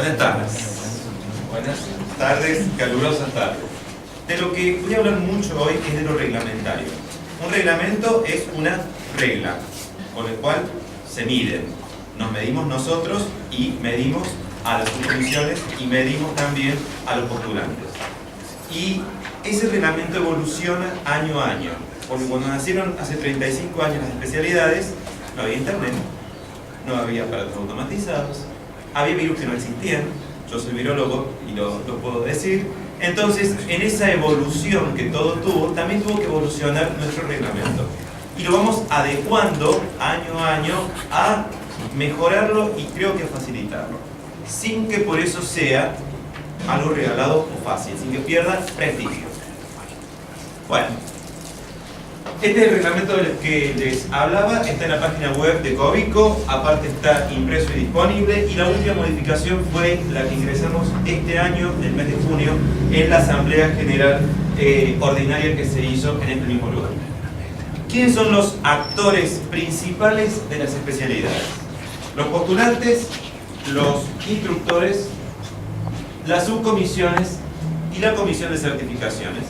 Buenas tardes. Buenas tardes, calurosas tardes. De lo que voy a hablar mucho hoy es de lo reglamentario. Un reglamento es una regla, con la cual se miden. Nos medimos nosotros y medimos a las subcomisiones y medimos también a los postulantes. Y ese reglamento evoluciona año a año. Porque cuando nacieron hace 35 años las especialidades, no había internet, no había aparatos automatizados, había virus que no existían. Yo soy virólogo y lo puedo decir. Entonces, en esa evolución que todo tuvo, también tuvo que evolucionar nuestro reglamento. Y lo vamos adecuando año a año a mejorarlo y creo que a facilitarlo. Sin que por eso sea algo regalado o fácil, sin que pierda prestigio. Bueno, este es el reglamento del que les hablaba, está en la página web de Covico, aparte está impreso y disponible, y la última modificación fue la que ingresamos este año, en el mes de junio, en la Asamblea General Ordinaria que se hizo en este mismo lugar. ¿Quiénes son los actores principales de las especialidades? Los postulantes, los instructores, las subcomisiones y la comisión de certificaciones.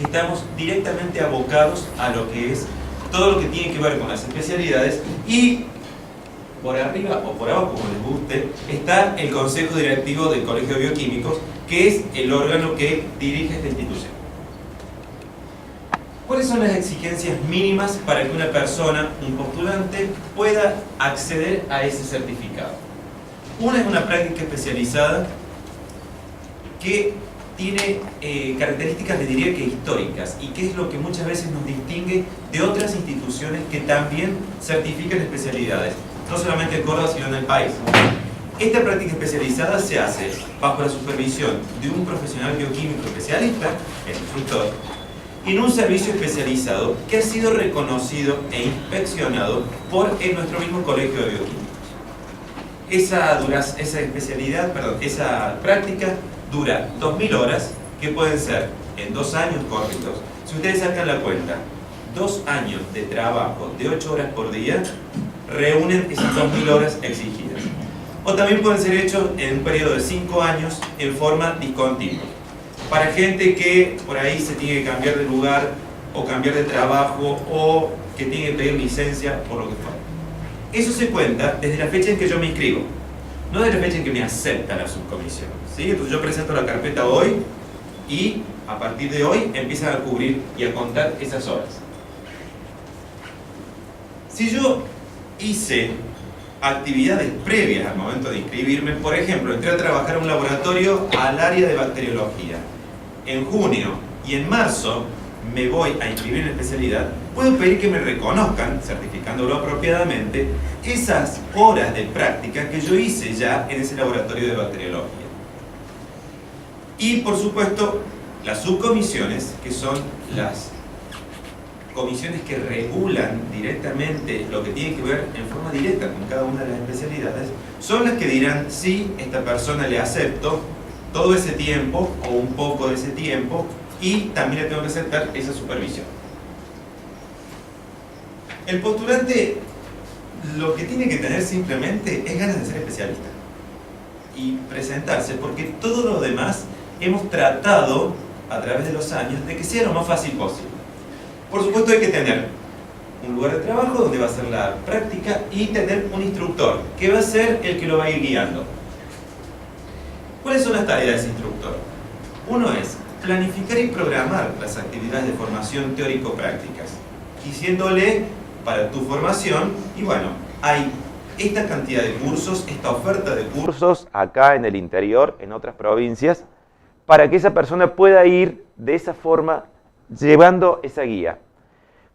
Estamos directamente abocados a lo que es todo lo que tiene que ver con las especialidades, y por arriba o por abajo, como les guste, está el Consejo Directivo del Colegio de Bioquímicos, que es el órgano que dirige esta institución. ¿Cuáles son las exigencias mínimas para que una persona, un postulante, pueda acceder a ese certificado? Una es una práctica especializada que tiene características, le diría que históricas, y que es lo que muchas veces nos distingue de otras instituciones que también certifican especialidades, no solamente en Córdoba, sino en el país. Esta práctica especializada se hace bajo la supervisión de un profesional bioquímico especialista, el instructor, en un servicio especializado que ha sido reconocido e inspeccionado por nuestro mismo Colegio de Bioquímicos. Esa práctica dura 2000 horas, que pueden ser en 2 años corridos. Si ustedes sacan la cuenta, 2 años de trabajo de 8 horas por día reúnen esas 2000 horas exigidas. O también pueden ser hechos en un periodo de 5 años en forma discontinua. Para gente que por ahí se tiene que cambiar de lugar o cambiar de trabajo o que tiene que pedir licencia por lo que fuera. Eso se cuenta desde la fecha en que yo me inscribo, no desde la fecha en que me acepta la subcomisión, ¿sí? Entonces yo presento la carpeta hoy y a partir de hoy empiezan a cubrir y a contar esas horas. Si yo hice actividades previas al momento de inscribirme, por ejemplo, entré a trabajar en un laboratorio al área de bacteriología, en junio y en marzo me voy a inscribir en la especialidad, puedo pedir que me reconozcan, certificándolo apropiadamente, esas horas de práctica que yo hice ya en ese laboratorio de bacteriología. Y por supuesto, las subcomisiones, que son las comisiones que regulan directamente lo que tiene que ver en forma directa con cada una de las especialidades, son las que dirán si esta persona le acepto todo ese tiempo o un poco de ese tiempo, y también le tengo que aceptar esa supervisión. El postulante lo que tiene que tener simplemente es ganas de ser especialista y presentarse, porque todo lo demás hemos tratado a través de los años de que sea lo más fácil posible. Por supuesto hay que tener un lugar de trabajo donde va a ser la práctica y tener un instructor que va a ser el que lo va a ir guiando. ¿Cuáles son las tareas de ese instructor? Uno es planificar y programar las actividades de formación teórico-prácticas, diciéndole para tu formación, y bueno, hay esta cantidad de cursos, esta oferta de cursos acá en el interior, en otras provincias, para que esa persona pueda ir de esa forma llevando esa guía.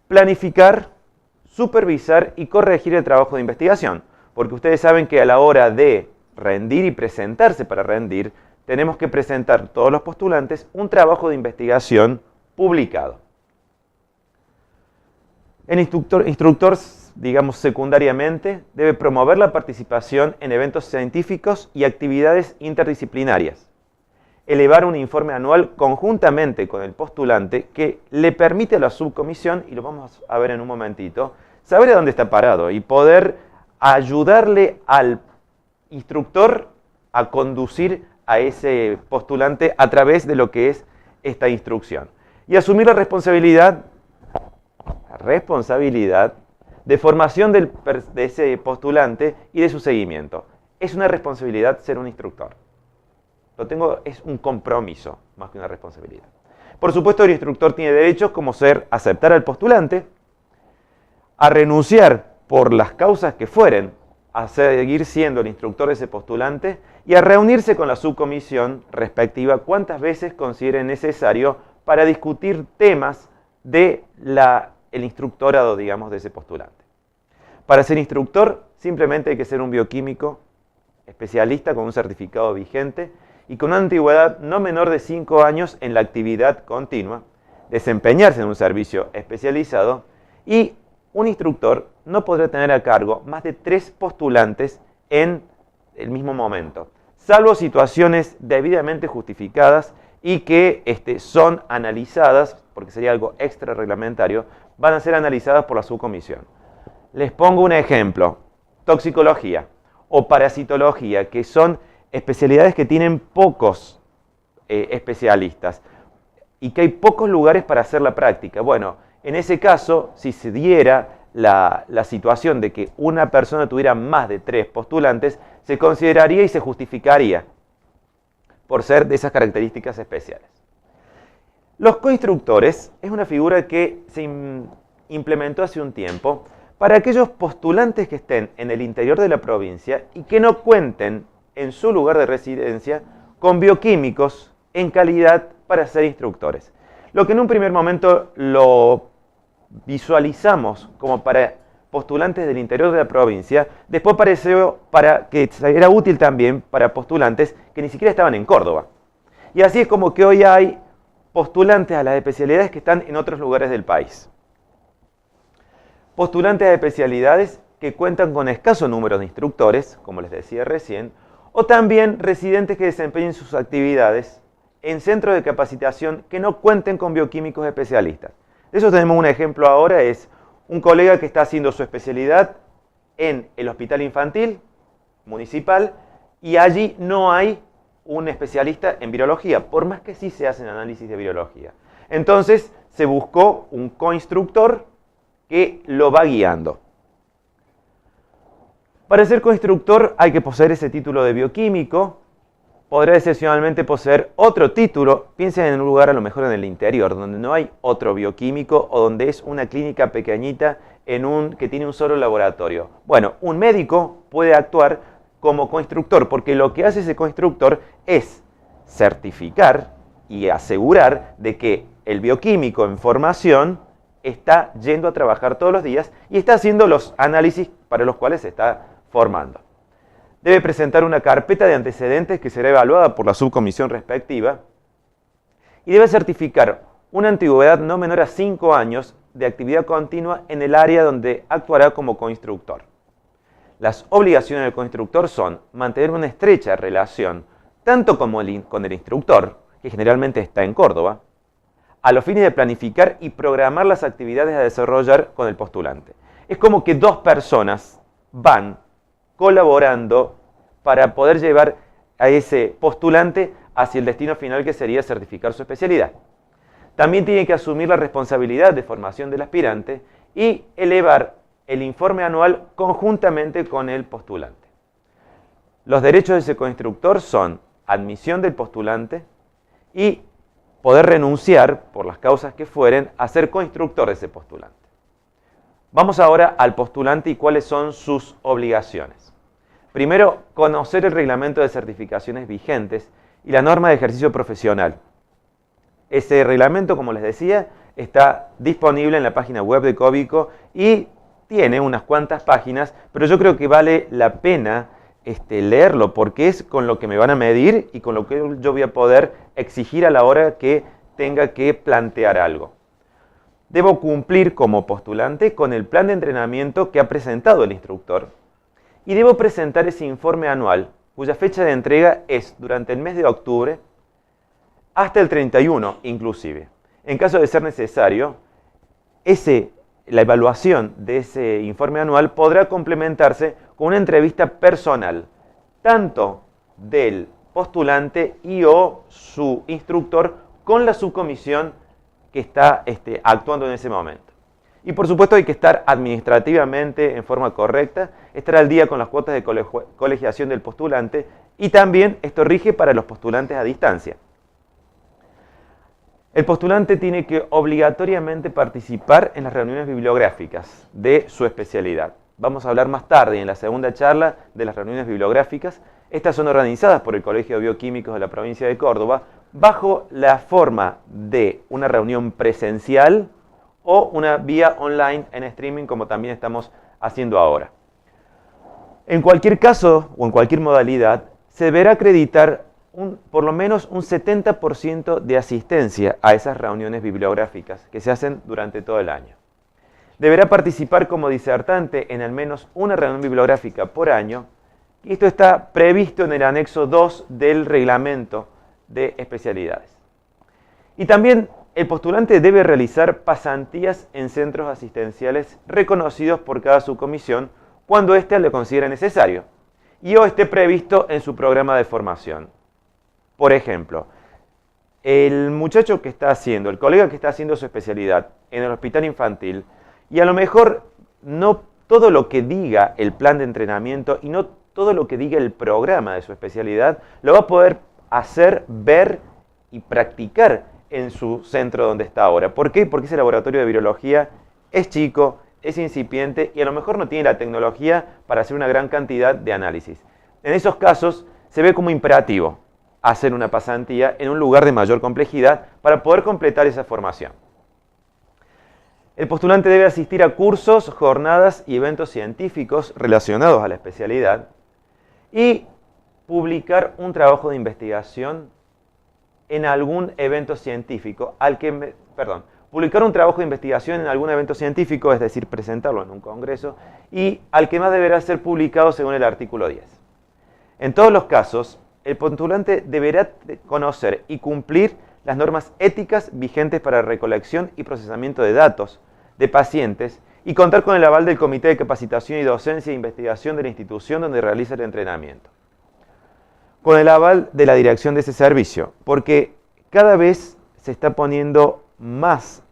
Planificar, supervisar y corregir el trabajo de investigación, porque ustedes saben que a la hora de rendir y presentarse para rendir, tenemos que presentar todos los postulantes un trabajo de investigación publicado. El instructor, digamos secundariamente, debe promover la participación en eventos científicos y actividades interdisciplinarias. Elevar un informe anual conjuntamente con el postulante que le permite a la subcomisión, y lo vamos a ver en un momentito, saber a dónde está parado y poder ayudarle al instructor a conducir a ese postulante a través de lo que es esta instrucción. Y asumir la responsabilidad de formación de ese postulante y de su seguimiento. Es una responsabilidad ser un instructor. Es un compromiso más que una responsabilidad. Por supuesto, el instructor tiene derechos como ser aceptar al postulante, a renunciar por las causas que fueren, a seguir siendo el instructor de ese postulante y a reunirse con la subcomisión respectiva cuantas veces considere necesario para discutir temas del instructorado, digamos, de ese postulante. Para ser instructor, simplemente hay que ser un bioquímico especialista con un certificado vigente y con una antigüedad no menor de 5 años en la actividad continua, desempeñarse en un servicio especializado y un instructor no podrá tener a cargo más de 3 postulantes en el mismo momento, salvo situaciones debidamente justificadas y que son analizadas, porque sería algo extra reglamentario, van a ser analizadas por la subcomisión. Les pongo un ejemplo: toxicología o parasitología, que son especialidades que tienen pocos especialistas y que hay pocos lugares para hacer la práctica. Bueno, en ese caso, si se diera la situación de que una persona tuviera más de 3 postulantes, se consideraría y se justificaría por ser de esas características especiales. Los coinstructores es una figura que se implementó hace un tiempo para aquellos postulantes que estén en el interior de la provincia y que no cuenten en su lugar de residencia con bioquímicos en calidad para ser instructores. Lo que en un primer momento lo visualizamos como para postulantes del interior de la provincia, después pareció que era útil también para postulantes que ni siquiera estaban en Córdoba. Y así es como que hoy hay postulantes a las especialidades que están en otros lugares del país. Postulantes a especialidades que cuentan con escaso número de instructores, como les decía recién, o también residentes que desempeñen sus actividades en centros de capacitación que no cuenten con bioquímicos especialistas. De eso tenemos un ejemplo ahora, es un colega que está haciendo su especialidad en el hospital infantil municipal y allí no hay un especialista en virología, por más que sí se hacen análisis de virología. Entonces se buscó un coinstructor que lo va guiando. Para ser coinstructor hay que poseer ese título de bioquímico, podrá excepcionalmente poseer otro título, piensen en un lugar a lo mejor en el interior, donde no hay otro bioquímico o donde es una clínica pequeñita que tiene un solo laboratorio. Bueno, un médico puede actuar como coinstructor, porque lo que hace ese coinstructor es certificar y asegurar de que el bioquímico en formación está yendo a trabajar todos los días y está haciendo los análisis para los cuales se está formando. Debe presentar una carpeta de antecedentes que será evaluada por la subcomisión respectiva y debe certificar una antigüedad no menor a 5 años de actividad continua en el área donde actuará como coinstructor. Las obligaciones del coinstructor son mantener una estrecha relación tanto con el instructor, que generalmente está en Córdoba, a los fines de planificar y programar las actividades a desarrollar con el postulante. Es como que 2 personas van colaborando para poder llevar a ese postulante hacia el destino final, que sería certificar su especialidad. También tiene que asumir la responsabilidad de formación del aspirante y elevar el informe anual conjuntamente con el postulante. Los derechos de ese coinstructor son admisión del postulante y poder renunciar, por las causas que fueren, a ser coinstructor de ese postulante. Vamos ahora al postulante y cuáles son sus obligaciones. Primero, conocer el reglamento de certificaciones vigentes y la norma de ejercicio profesional. Ese reglamento, como les decía, está disponible en la página web de Covico y tiene unas cuantas páginas, pero yo creo que vale la pena leerlo, porque es con lo que me van a medir y con lo que yo voy a poder exigir a la hora que tenga que plantear algo. Debo cumplir como postulante con el plan de entrenamiento que ha presentado el instructor y debo presentar ese informe anual, cuya fecha de entrega es durante el mes de octubre hasta el 31 inclusive. En caso de ser necesario, la evaluación de ese informe anual podrá complementarse con una entrevista personal, tanto del postulante y o su instructor con la subcomisión que está actuando en ese momento. Y por supuesto hay que estar administrativamente en forma correcta, estar al día con las cuotas de colegiación del postulante y también esto rige para los postulantes a distancia. El postulante tiene que obligatoriamente participar en las reuniones bibliográficas de su especialidad. Vamos a hablar más tarde en la segunda charla de las reuniones bibliográficas. Estas son organizadas por el Colegio de Bioquímicos de la provincia de Córdoba bajo la forma de una reunión presencial o una vía online en streaming como también estamos haciendo ahora. En cualquier caso o en cualquier modalidad se deberá acreditar por lo menos un 70% de asistencia a esas reuniones bibliográficas que se hacen durante todo el año. Deberá participar como disertante en al menos una reunión bibliográfica por año, y esto está previsto en el anexo 2 del reglamento de especialidades. Y también el postulante debe realizar pasantías en centros asistenciales reconocidos por cada subcomisión cuando éste lo considere necesario y o esté previsto en su programa de formación. Por ejemplo, el muchacho que está haciendo, el colega que está haciendo su especialidad en el hospital infantil, y a lo mejor no todo lo que diga el plan de entrenamiento y no todo lo que diga el programa de su especialidad lo va a poder hacer, ver y practicar en su centro donde está ahora. ¿Por qué? Porque ese laboratorio de virología es chico, es incipiente y a lo mejor no tiene la tecnología para hacer una gran cantidad de análisis. En esos casos se ve como imperativo hacer una pasantía en un lugar de mayor complejidad para poder completar esa formación. El postulante debe asistir a cursos, jornadas y eventos científicos relacionados a la especialidad y publicar un trabajo de investigación en algún evento científico, publicar un trabajo de investigación en algún evento científico, es decir, presentarlo en un congreso, y al que más deberá ser publicado según el artículo 10. En todos los casos, el postulante deberá conocer y cumplir las normas éticas vigentes para recolección y procesamiento de datos de pacientes y contar con el aval del Comité de Capacitación y Docencia e Investigación de la institución donde realiza el entrenamiento. Con el aval de la dirección de ese servicio, porque cada vez se está poniendo más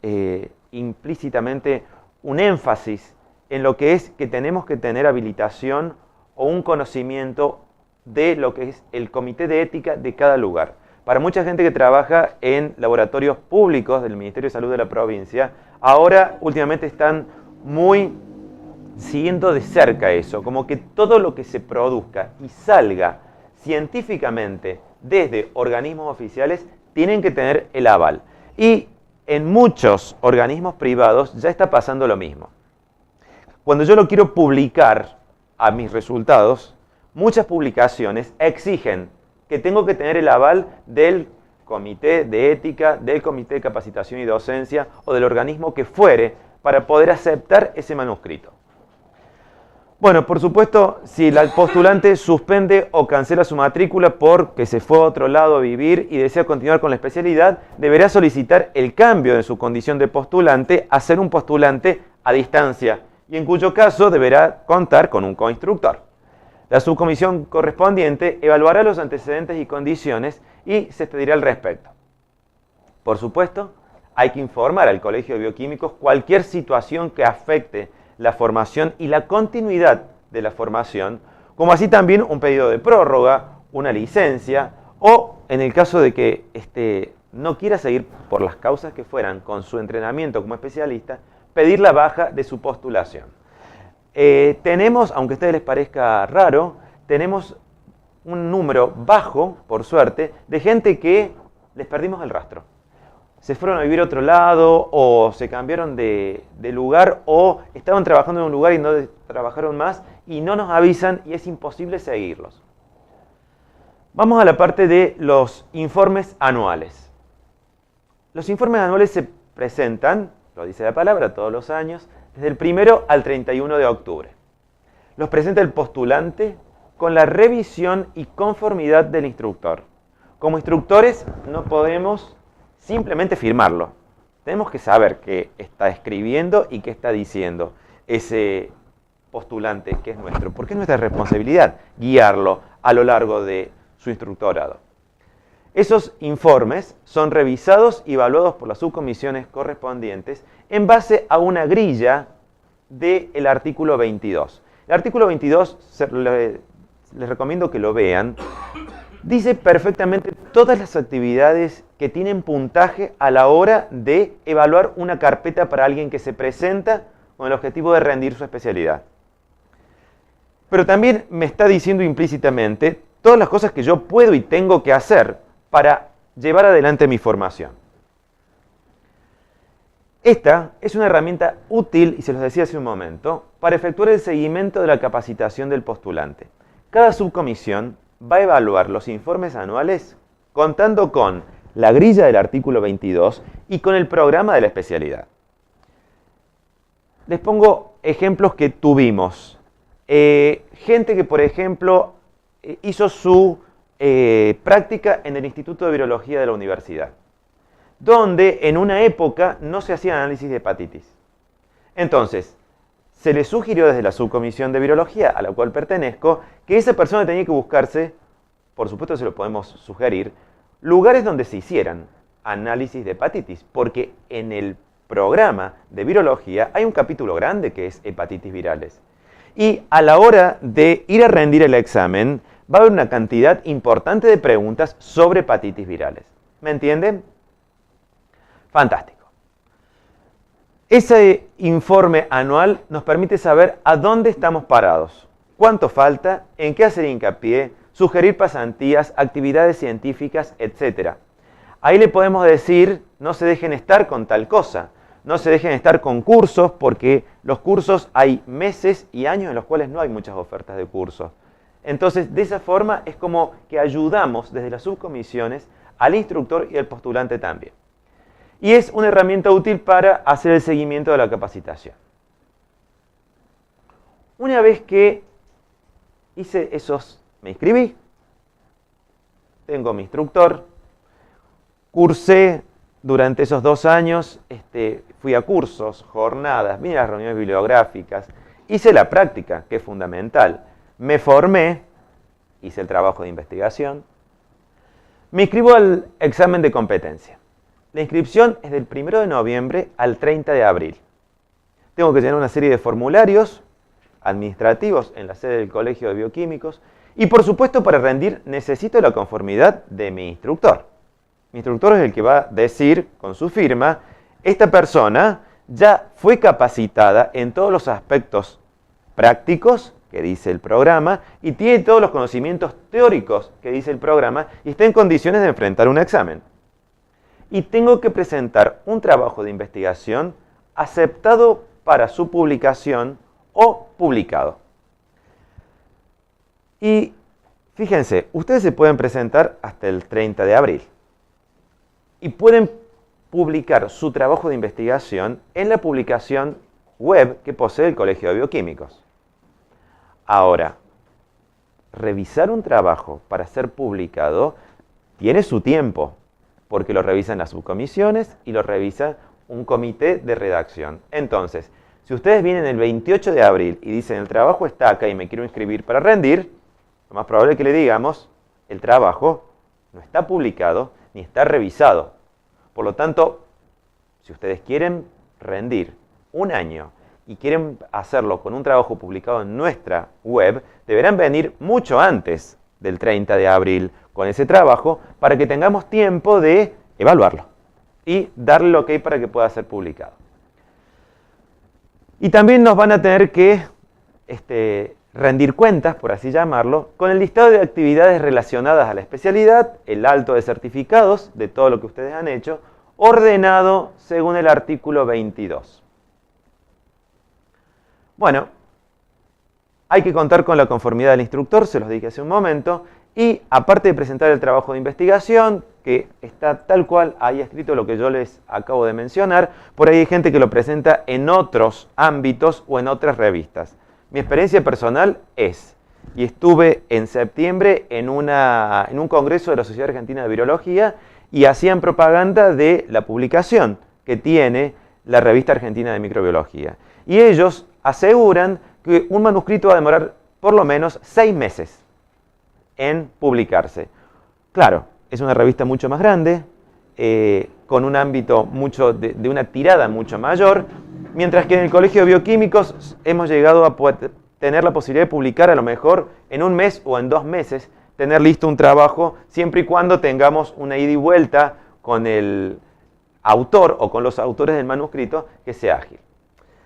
implícitamente un énfasis en lo que es que tenemos que tener habilitación o un conocimiento de lo que es el comité de ética de cada lugar. Para mucha gente que trabaja en laboratorios públicos del Ministerio de Salud de la provincia, ahora últimamente están muy siguiendo de cerca eso, como que todo lo que se produzca y salga científicamente desde organismos oficiales tienen que tener el aval. Y en muchos organismos privados ya está pasando lo mismo. Cuando yo lo quiero publicar a mis resultados, muchas publicaciones exigen que tengo que tener el aval del comité de ética, del comité de capacitación y docencia o del organismo que fuere para poder aceptar ese manuscrito. Bueno, por supuesto, si el postulante suspende o cancela su matrícula porque se fue a otro lado a vivir y desea continuar con la especialidad, deberá solicitar el cambio de su condición de postulante a ser un postulante a distancia y en cuyo caso deberá contar con un coinstructor. La subcomisión correspondiente evaluará los antecedentes y condiciones y se expedirá al respecto. Por supuesto, hay que informar al Colegio de Bioquímicos cualquier situación que afecte la formación y la continuidad de la formación, como así también un pedido de prórroga, una licencia o, en el caso de que no quiera seguir por las causas que fueran con su entrenamiento como especialista, pedir la baja de su postulación. Tenemos, aunque a ustedes les parezca raro, tenemos un número bajo, por suerte, de gente que les perdimos el rastro. Se fueron a vivir a otro lado, o se cambiaron de lugar, o estaban trabajando en un lugar y no trabajaron más, y no nos avisan y es imposible seguirlos. Vamos a la parte de los informes anuales. Los informes anuales se presentan, lo dice la palabra, todos los años, desde el 1 al 31 de octubre. Los presenta el postulante con la revisión y conformidad del instructor. Como instructores no podemos simplemente firmarlo. Tenemos que saber qué está escribiendo y qué está diciendo ese postulante que es nuestro. Porque es nuestra responsabilidad guiarlo a lo largo de su instructorado. Esos informes son revisados y evaluados por las subcomisiones correspondientes en base a una grilla del artículo 22. El artículo 22, les recomiendo que lo vean, dice perfectamente todas las actividades que tienen puntaje a la hora de evaluar una carpeta para alguien que se presenta con el objetivo de rendir su especialidad. Pero también me está diciendo implícitamente todas las cosas que yo puedo y tengo que hacer para llevar adelante mi formación. Esta es una herramienta útil, y se los decía hace un momento, para efectuar el seguimiento de la capacitación del postulante. Cada subcomisión va a evaluar los informes anuales contando con la grilla del artículo 22 y con el programa de la especialidad. Les pongo ejemplos que tuvimos. Gente que, por ejemplo, hizo su práctica en el Instituto de Virología de la universidad, donde en una época no se hacía análisis de hepatitis. Entonces, se le sugirió desde la subcomisión de virología, a la cual pertenezco, que esa persona tenía que buscarse, por supuesto se lo podemos sugerir, lugares donde se hicieran análisis de hepatitis, porque en el programa de virología hay un capítulo grande que es hepatitis virales. Y a la hora de ir a rendir el examen, va a haber una cantidad importante de preguntas sobre hepatitis virales. ¿Me entienden? Fantástico. Ese informe anual nos permite saber a dónde estamos parados, cuánto falta, en qué hacer hincapié, sugerir pasantías, actividades científicas, etc. Ahí le podemos decir, no se dejen estar con tal cosa, no se dejen estar con cursos, porque los cursos hay meses y años en los cuales no hay muchas ofertas de cursos. Entonces, de esa forma es como que ayudamos desde las subcomisiones al instructor y al postulante también. Y es una herramienta útil para hacer el seguimiento de la capacitación. Una vez que hice me inscribí, tengo mi instructor, cursé durante esos 2 años, fui a cursos, jornadas, vine a las reuniones bibliográficas, hice la práctica, que es fundamental, me formé, hice el trabajo de investigación, me inscribo al examen de competencia. La inscripción es del 1 de noviembre al 30 de abril. Tengo que llenar una serie de formularios administrativos en la sede del Colegio de Bioquímicos y, por supuesto, para rendir necesito la conformidad de mi instructor. Mi instructor es el que va a decir con su firma, esta persona ya fue capacitada en todos los aspectos prácticos que dice el programa y tiene todos los conocimientos teóricos que dice el programa y está en condiciones de enfrentar un examen. Y tengo que presentar un trabajo de investigación aceptado para su publicación o publicado. Y fíjense, ustedes se pueden presentar hasta el 30 de abril y pueden publicar su trabajo de investigación en la publicación web que posee el Colegio de Bioquímicos. Ahora, revisar un trabajo para ser publicado tiene su tiempo, porque lo revisan las subcomisiones y lo revisa un comité de redacción. Entonces, si ustedes vienen el 28 de abril y dicen el trabajo está acá y me quiero inscribir para rendir, lo más probable es que le digamos el trabajo no está publicado ni está revisado. Por lo tanto, si ustedes quieren rendir un año y quieren hacerlo con un trabajo publicado en nuestra web, deberán venir mucho antes del 30 de abril con ese trabajo para que tengamos tiempo de evaluarlo y darle el ok para que pueda ser publicado. Y también nos van a tener que rendir cuentas, por así llamarlo, con el listado de actividades relacionadas a la especialidad, el alto de certificados de todo lo que ustedes han hecho, ordenado según el artículo 22. Bueno, hay que contar con la conformidad del instructor, se los dije hace un momento, y aparte de presentar el trabajo de investigación, que está tal cual ahí escrito lo que yo les acabo de mencionar, por ahí hay gente que lo presenta en otros ámbitos o en otras revistas. Mi experiencia personal es, y estuve en septiembre en un congreso de la Sociedad Argentina de Virología y hacían propaganda de la publicación que tiene la Revista Argentina de Microbiología. Y ellos aseguran que un manuscrito va a demorar por lo menos 6 meses. en publicarse. Claro, es una revista mucho más grande, con un ámbito de una tirada mucho mayor, mientras que en el Colegio de Bioquímicos hemos llegado a poder tener la posibilidad de publicar a lo mejor en un mes o en 2 meses, tener listo un trabajo, siempre y cuando tengamos una ida y vuelta con el autor o con los autores del manuscrito que sea ágil.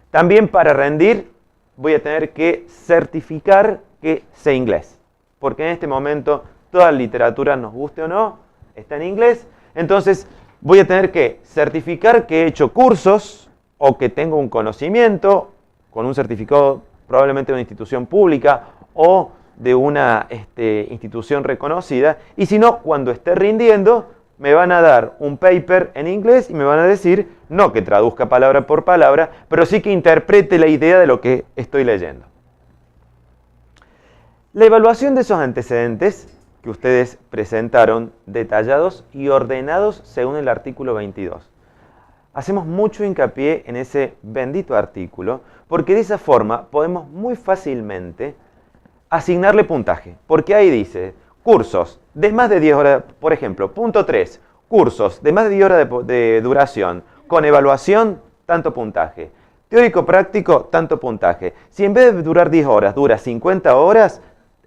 También para rendir voy a tener que certificar que sé inglés, porque en este momento toda la literatura, nos guste o no, está en inglés. Entonces voy a tener que certificar que he hecho cursos o que tengo un conocimiento con un certificado probablemente de una institución pública o de una institución reconocida. Y si no, cuando esté rindiendo, me van a dar un paper en inglés y me van a decir, no que traduzca palabra por palabra, pero sí que interprete la idea de lo que estoy leyendo. La evaluación de esos antecedentes que ustedes presentaron, detallados y ordenados según el artículo 22. Hacemos mucho hincapié en ese bendito artículo, porque de esa forma podemos muy fácilmente asignarle puntaje, porque ahí dice, cursos de más de 10 horas, por ejemplo, punto 3, cursos de más de 10 horas de duración, con evaluación, tanto puntaje. Teórico-práctico, tanto puntaje. Si en vez de durar 10 horas, dura 50 horas,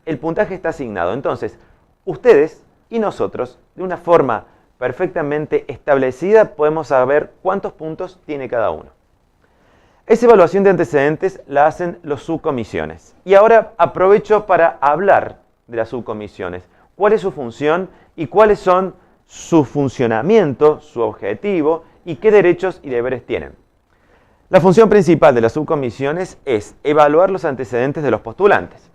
el puntaje está asignado. Entonces, ustedes y nosotros, de una forma perfectamente establecida, podemos saber cuántos puntos tiene cada uno. Esa evaluación de antecedentes la hacen los subcomisiones. Y ahora aprovecho para hablar de las subcomisiones. ¿Cuál es su función y cuáles son su funcionamiento, su objetivo y qué derechos y deberes tienen? La función principal de las subcomisiones es evaluar los antecedentes de los postulantes,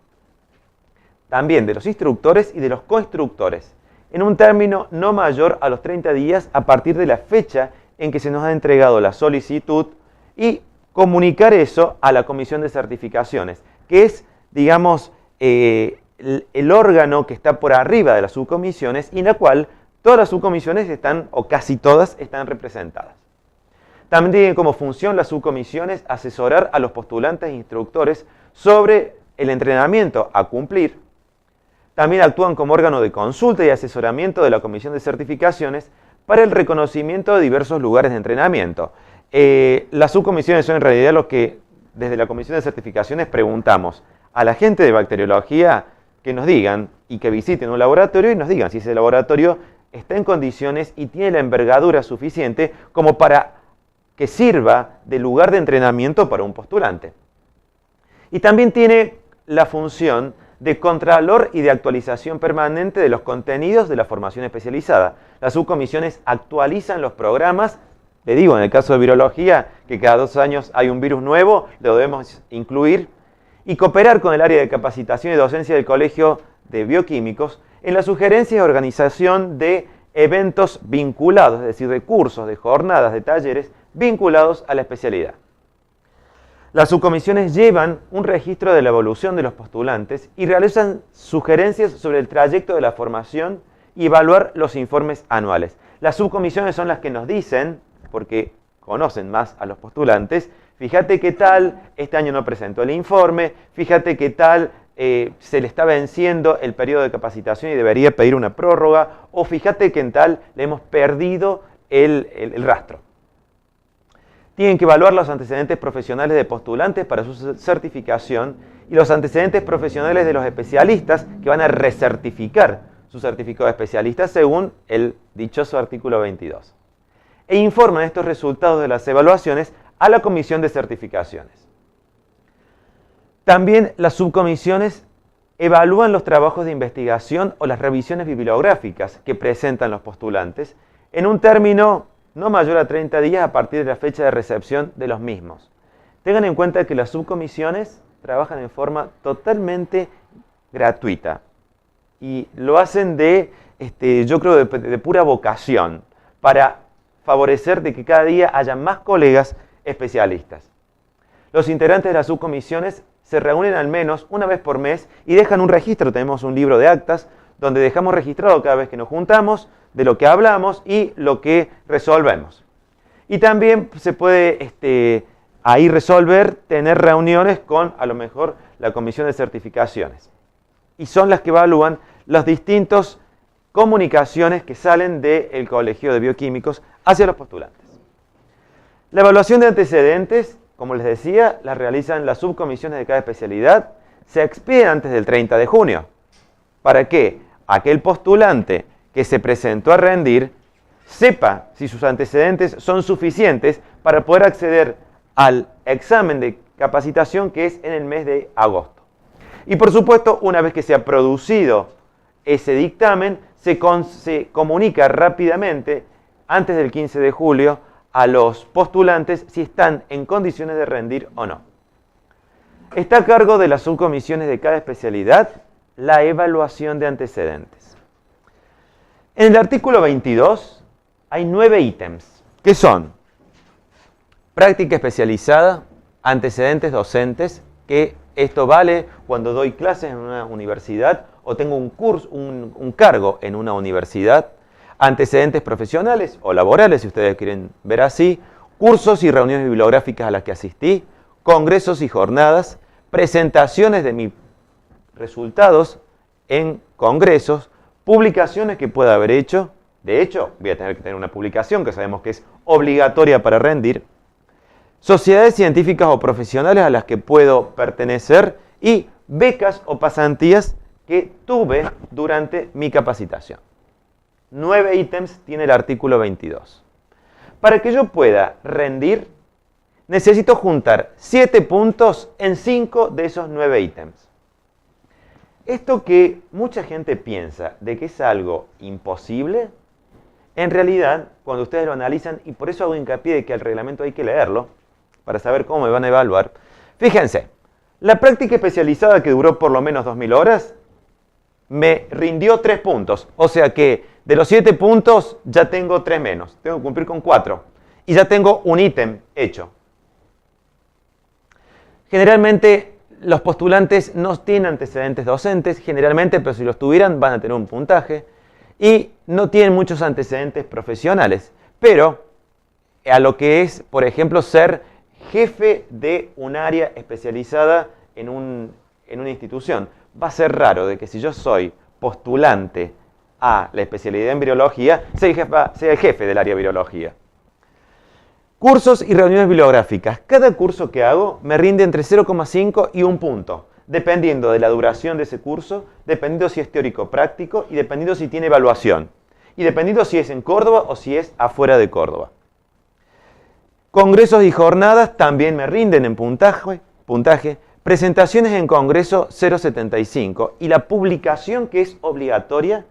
también de los instructores y de los coinstructores, en un término no mayor a los 30 días a partir de la fecha en que se nos ha entregado la solicitud, y comunicar eso a la Comisión de Certificaciones, que es, digamos, el órgano que está por arriba de las subcomisiones y en la cual todas las subcomisiones están, o casi todas, están representadas. También tienen como función las subcomisiones asesorar a los postulantes e instructores sobre el entrenamiento a cumplir. También actúan como órgano de consulta y asesoramiento de la Comisión de Certificaciones para el reconocimiento de diversos lugares de entrenamiento. Las subcomisiones son en realidad lo que desde la Comisión de Certificaciones preguntamos a la gente de bacteriología que nos digan y que visiten un laboratorio y nos digan si ese laboratorio está en condiciones y tiene la envergadura suficiente como para que sirva de lugar de entrenamiento para un postulante. Y también tiene la función de contralor y de actualización permanente de los contenidos de la formación especializada. Las subcomisiones actualizan los programas. Le digo, en el caso de virología, que cada 2 años hay un virus nuevo, lo debemos incluir, y cooperar con el área de capacitación y docencia del Colegio de Bioquímicos en la sugerencia y organización de eventos vinculados, es decir, de cursos, de jornadas, de talleres vinculados a la especialidad. Las subcomisiones llevan un registro de la evolución de los postulantes y realizan sugerencias sobre el trayecto de la formación y evaluar los informes anuales. Las subcomisiones son las que nos dicen, porque conocen más a los postulantes, fíjate qué tal, este año no presentó el informe, fíjate qué tal, se le está venciendo el periodo de capacitación y debería pedir una prórroga, o fíjate que en tal le hemos perdido el rastro. Tienen que evaluar los antecedentes profesionales de postulantes para su certificación y los antecedentes profesionales de los especialistas que van a recertificar su certificado de especialista según el dichoso artículo 22. E informan estos resultados de las evaluaciones a la Comisión de Certificaciones. También las subcomisiones evalúan los trabajos de investigación o las revisiones bibliográficas que presentan los postulantes en un término no mayor a 30 días a partir de la fecha de recepción de los mismos. Tengan en cuenta que las subcomisiones trabajan en forma totalmente gratuita y lo hacen yo creo, de pura vocación para favorecer de que cada día haya más colegas especialistas. Los integrantes de las subcomisiones se reúnen al menos una vez por mes y dejan un registro. Tenemos un libro de actas donde dejamos registrado cada vez que nos juntamos de lo que hablamos y lo que resolvemos. Y también se puede ahí resolver, tener reuniones con a lo mejor la Comisión de Certificaciones. Y son las que evalúan las distintas comunicaciones que salen del Colegio de Bioquímicos hacia los postulantes. La evaluación de antecedentes, como les decía, la realizan las subcomisiones de cada especialidad, se expide antes del 30 de junio, para que aquel postulante que se presentó a rendir sepa si sus antecedentes son suficientes para poder acceder al examen de capacitación que es en el mes de agosto. Y por supuesto, una vez que se ha producido ese dictamen, se comunica rápidamente, antes del 15 de julio, a los postulantes si están en condiciones de rendir o no. Está a cargo de las subcomisiones de cada especialidad la evaluación de antecedentes. En el artículo 22 hay 9 ítems, que son práctica especializada, antecedentes docentes, que esto vale cuando doy clases en una universidad o tengo un curso, un cargo en una universidad, antecedentes profesionales o laborales, si ustedes quieren ver así, cursos y reuniones bibliográficas a las que asistí, congresos y jornadas, presentaciones de mis resultados en congresos, publicaciones que pueda haber hecho. De hecho, voy a tener que tener una publicación que sabemos que es obligatoria para rendir. Sociedades científicas o profesionales a las que puedo pertenecer y becas o pasantías que tuve durante mi capacitación. 9 ítems tiene el artículo 22. Para que yo pueda rendir, necesito juntar 7 puntos en 5 de esos 9 ítems. Esto que mucha gente piensa de que es algo imposible, en realidad, cuando ustedes lo analizan, y por eso hago hincapié de que el reglamento hay que leerlo, para saber cómo me van a evaluar, fíjense, la práctica especializada que duró por lo menos 2000 horas, me rindió 3 puntos, o sea que de los 7 puntos ya tengo 3 menos, tengo que cumplir con 4, y ya tengo un ítem hecho. Generalmente los postulantes no tienen antecedentes docentes, generalmente, pero si los tuvieran van a tener un puntaje, y no tienen muchos antecedentes profesionales, pero a lo que es, por ejemplo, ser jefe de un área especializada en una institución. Va a ser raro de que si yo soy postulante a la especialidad en virología, sea el jefe del área de virología. Cursos y reuniones bibliográficas. Cada curso que hago me rinde entre 0,5 y 1 punto, dependiendo de la duración de ese curso, dependiendo si es teórico-práctico y dependiendo si tiene evaluación. Y dependiendo si es en Córdoba o si es afuera de Córdoba. Congresos y jornadas también me rinden en puntaje. Presentaciones en congreso 0,75 y la publicación que es obligatoria,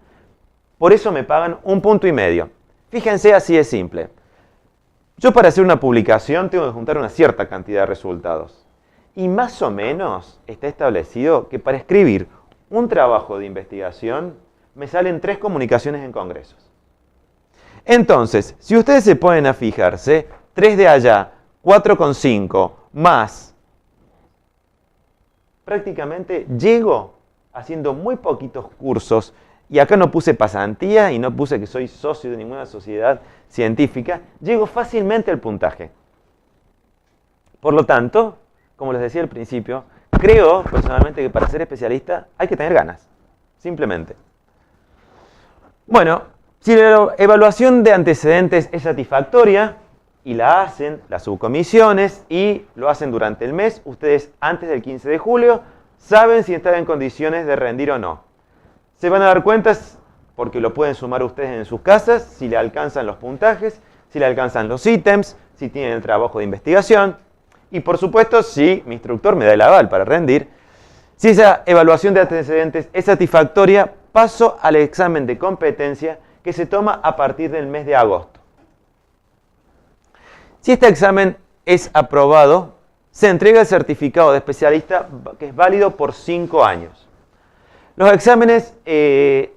por eso me pagan 1,5 puntos. Fíjense, así es simple. Yo para hacer una publicación tengo que juntar una cierta cantidad de resultados. Y más o menos está establecido que para escribir un trabajo de investigación me salen 3 comunicaciones en congresos. Entonces, si ustedes se ponen a fijarse, 3 de allá, 4,5 más, prácticamente llego haciendo muy poquitos cursos, y acá no puse pasantía y no puse que soy socio de ninguna sociedad científica, llego fácilmente al puntaje. Por lo tanto, como les decía al principio, creo personalmente que para ser especialista hay que tener ganas, simplemente. Bueno, si la evaluación de antecedentes es satisfactoria, y la hacen las subcomisiones y lo hacen durante el mes, ustedes antes del 15 de julio saben si están en condiciones de rendir o no. Se van a dar cuenta, porque lo pueden sumar ustedes en sus casas, si le alcanzan los puntajes, si le alcanzan los ítems, si tienen el trabajo de investigación y por supuesto si mi instructor me da el aval para rendir. Si esa evaluación de antecedentes es satisfactoria, paso al examen de competencia que se toma a partir del mes de agosto. Si este examen es aprobado, se entrega el certificado de especialista que es válido por 5 años. Los exámenes que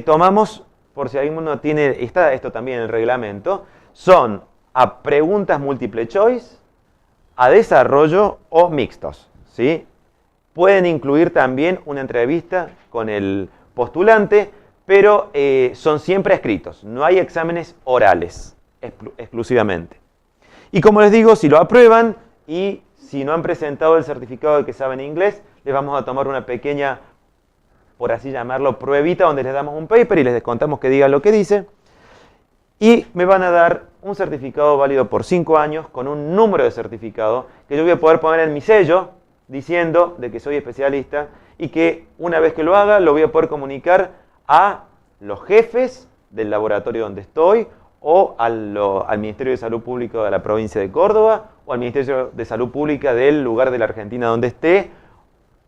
tomamos, por si alguno tiene, está esto también en el reglamento, son a preguntas múltiple choice, a desarrollo o mixtos, ¿sí? Pueden incluir también una entrevista con el postulante, pero son siempre escritos, no hay exámenes orales exclusivamente. Y como les digo, si lo aprueban y si no han presentado el certificado de que saben inglés, les vamos a tomar una pequeña por así llamarlo, pruebita, donde les damos un paper y les contamos que digan lo que dice. Y me van a dar un certificado válido por 5 años con un número de certificado que yo voy a poder poner en mi sello diciendo de que soy especialista y que una vez que lo haga lo voy a poder comunicar a los jefes del laboratorio donde estoy o al Ministerio de Salud Pública de la provincia de Córdoba o al Ministerio de Salud Pública del lugar de la Argentina donde esté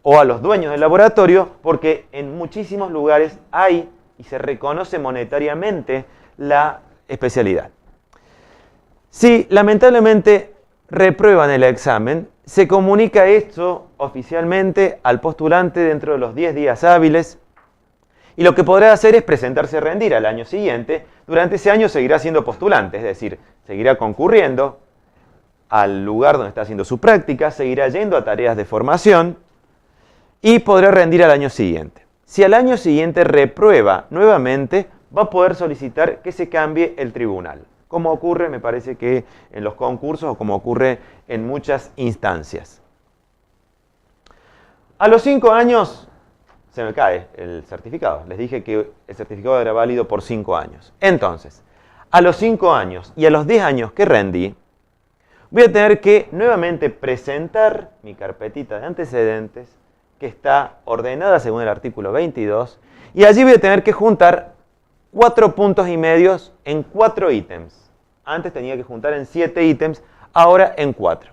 o a los dueños del laboratorio, porque en muchísimos lugares hay y se reconoce monetariamente la especialidad. Si lamentablemente reprueban el examen, se comunica esto oficialmente al postulante dentro de los 10 días hábiles y lo que podrá hacer es presentarse a rendir al año siguiente. Durante ese año seguirá siendo postulante, es decir, seguirá concurriendo al lugar donde está haciendo su práctica, seguirá yendo a tareas de formación y podrá rendir al año siguiente. Si al año siguiente reprueba nuevamente, va a poder solicitar que se cambie el tribunal, como ocurre, me parece que en los concursos o como ocurre en muchas instancias. A los 5 años se me cae el certificado. Les dije que el certificado era válido por 5 años. Entonces, a los 5 años y a los 10 años que rendí, voy a tener que nuevamente presentar mi carpetita de antecedentes, que está ordenada según el artículo 22, y allí voy a tener que juntar 4 puntos y medios en 4 ítems. Antes tenía que juntar en 7 ítems, ahora en 4.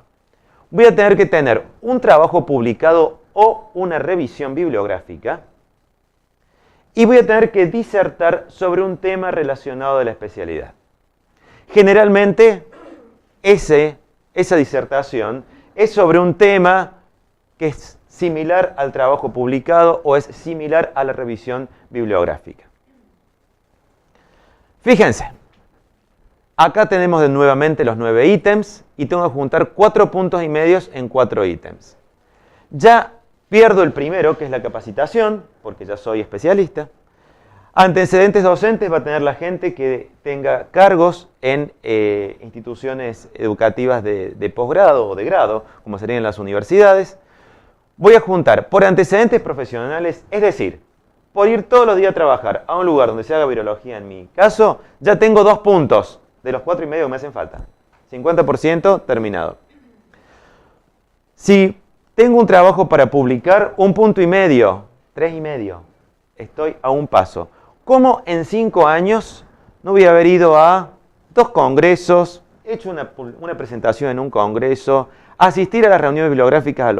Voy a tener que tener un trabajo publicado o una revisión bibliográfica y voy a tener que disertar sobre un tema relacionado a la especialidad. Generalmente, esa disertación es sobre un tema que es similar al trabajo publicado o es similar a la revisión bibliográfica. Fíjense, acá tenemos nuevamente los 9 ítems y tengo que juntar 4 puntos y medios en 4 ítems. Ya pierdo el primero, que es la capacitación, porque ya soy especialista. Antecedentes docentes va a tener la gente que tenga cargos en instituciones educativas de posgrado o de grado, como serían las universidades. Voy a juntar por antecedentes profesionales, es decir, por ir todos los días a trabajar a un lugar donde se haga virología, en mi caso, ya tengo 2 puntos de los 4 y medio que me hacen falta. 50% terminado. Si tengo un trabajo para publicar, 1 punto y medio, 3 y medio. Estoy a un paso. ¿Cómo en 5 años no voy a haber ido a 2 congresos, hecho una presentación en un congreso, asistir a las reuniones bibliográficas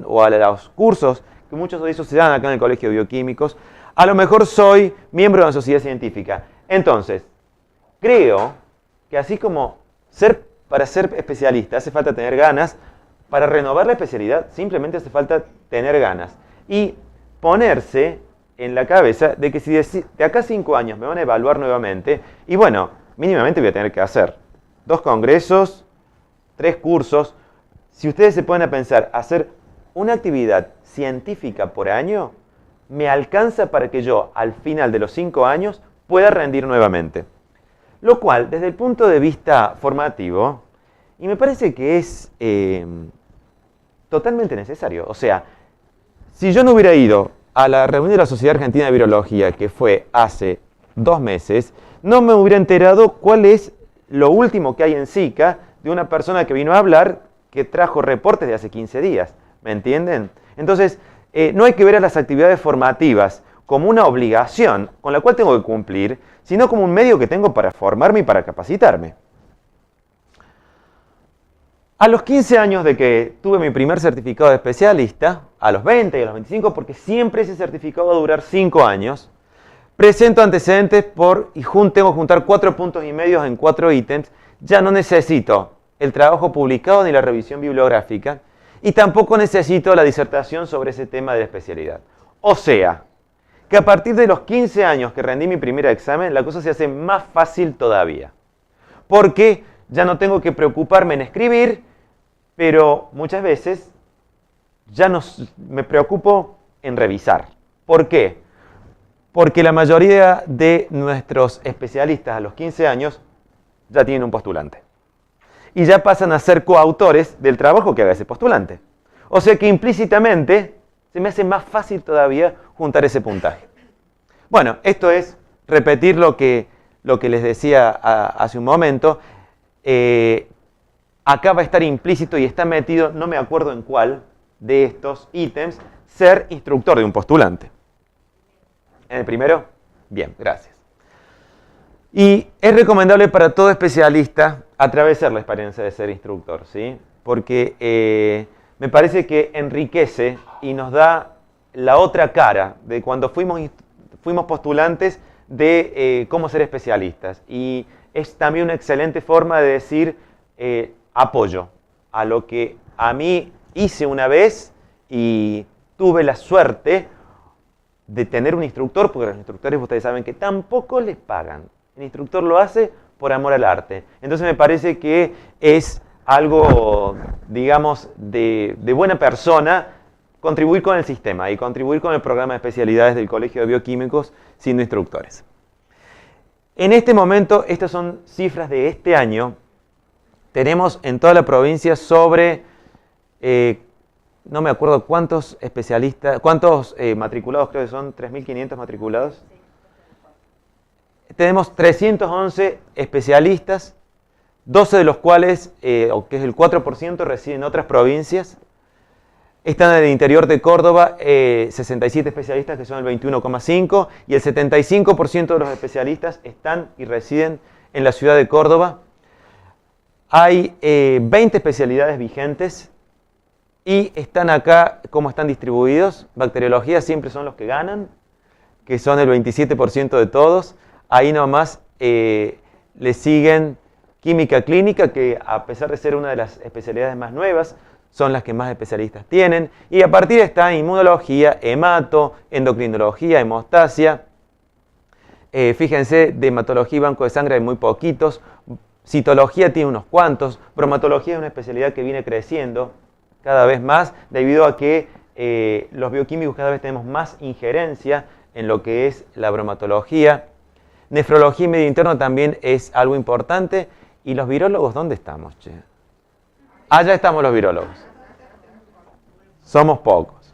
o a los cursos, que muchos de esos se dan acá en el Colegio de Bioquímicos? A lo mejor soy miembro de una sociedad científica. Entonces, creo que así como para ser especialista hace falta tener ganas, para renovar la especialidad simplemente hace falta tener ganas y ponerse en la cabeza de que si de acá a 5 años me van a evaluar nuevamente, y bueno, mínimamente voy a tener que hacer 2 congresos, 3 cursos. Si ustedes se ponen a pensar, hacer una actividad científica por año, me alcanza para que yo al final de los 5 años pueda rendir nuevamente. Lo cual, desde el punto de vista formativo, y me parece que es totalmente necesario. O sea, si yo no hubiera ido a la reunión de la Sociedad Argentina de Virología, que fue hace 2 meses, no me hubiera enterado cuál es lo último que hay en SICA de una persona que vino a hablar que trajo reportes de hace 15 días. ¿Me entienden? Entonces, no hay que ver a las actividades formativas como una obligación con la cual tengo que cumplir, sino como un medio que tengo para formarme y para capacitarme. A los 15 años de que tuve mi primer certificado de especialista, a los 20 y a los 25, porque siempre ese certificado va a durar 5 años, presento antecedentes y tengo que juntar 4 puntos y medios en 4 ítems. Ya no necesito el trabajo publicado ni la revisión bibliográfica y tampoco necesito la disertación sobre ese tema de la especialidad. O sea, que a partir de los 15 años que rendí mi primer examen, la cosa se hace más fácil todavía. Porque ya no tengo que preocuparme en escribir, pero muchas veces ya me preocupo en revisar. ¿Por qué? Porque la mayoría de nuestros especialistas a los 15 años ya tienen un postulante. Y ya pasan a ser coautores del trabajo que haga ese postulante. O sea que implícitamente se me hace más fácil todavía juntar ese puntaje. Bueno, esto es repetir lo que les decía hace un momento. Acá va a estar implícito y está metido, no me acuerdo en cuál de estos ítems, ser instructor de un postulante. ¿En el primero? Bien, gracias. Y es recomendable para todo especialista atravesar la experiencia de ser instructor, ¿sí? Porque me parece que enriquece y nos da la otra cara de cuando fuimos postulantes de cómo ser especialistas. Y es también una excelente forma de decir apoyo a lo que a mí hice una vez y tuve la suerte de tener un instructor, porque los instructores ustedes saben que tampoco les pagan. El instructor lo hace por amor al arte. Entonces me parece que es algo, digamos, de buena persona contribuir con el sistema y contribuir con el programa de especialidades del Colegio de Bioquímicos siendo instructores. En este momento, estas son cifras de este año, tenemos en toda la provincia sobre, no me acuerdo cuántos especialistas, cuántos matriculados, creo que son 3.500 matriculados. Tenemos 311 especialistas, 12 de los cuales, que es el 4%, residen en otras provincias. Están en el interior de Córdoba 67 especialistas, que son el 21,5%, y el 75% de los especialistas están y residen en la ciudad de Córdoba. Hay 20 especialidades vigentes y están acá, ¿cómo están distribuidos? Bacteriología siempre son los que ganan, que son el 27% de todos. Ahí nomás le siguen química clínica, que a pesar de ser una de las especialidades más nuevas, son las que más especialistas tienen. Y a partir está inmunología, hemato, endocrinología, hemostasia. Fíjense, de hematología y banco de sangre hay muy poquitos. Citología tiene unos cuantos. Bromatología es una especialidad que viene creciendo cada vez más debido a que los bioquímicos cada vez tenemos más injerencia en lo que es la bromatología. Nefrología y medio interno también es algo importante. ¿Y los virólogos dónde estamos, che? Allá estamos los virólogos. Somos pocos.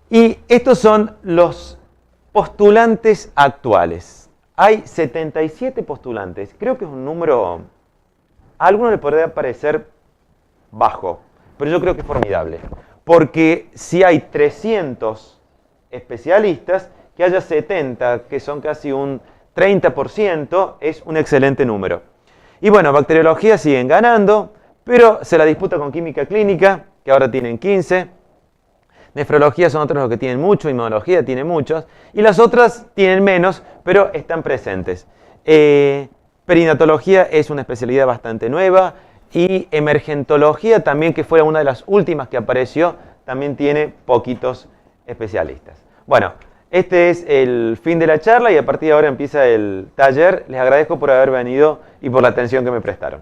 Y estos son los postulantes actuales. Hay 77 postulantes. Creo que es un número, a alguno le podría parecer bajo, pero yo creo que es formidable. Porque si hay 300 especialistas, que haya 70, que son casi un 30%, es un excelente número. Y bueno, bacteriología siguen ganando, pero se la disputa con química clínica, que ahora tienen 15. Nefrología son otros los que tienen mucho, inmunología tiene muchos, y las otras tienen menos, pero están presentes. Perinatología es una especialidad bastante nueva, y emergentología también, que fue una de las últimas que apareció, también tiene poquitos especialistas. Bueno, este es el fin de la charla y a partir de ahora empieza el taller. Les agradezco por haber venido y por la atención que me prestaron.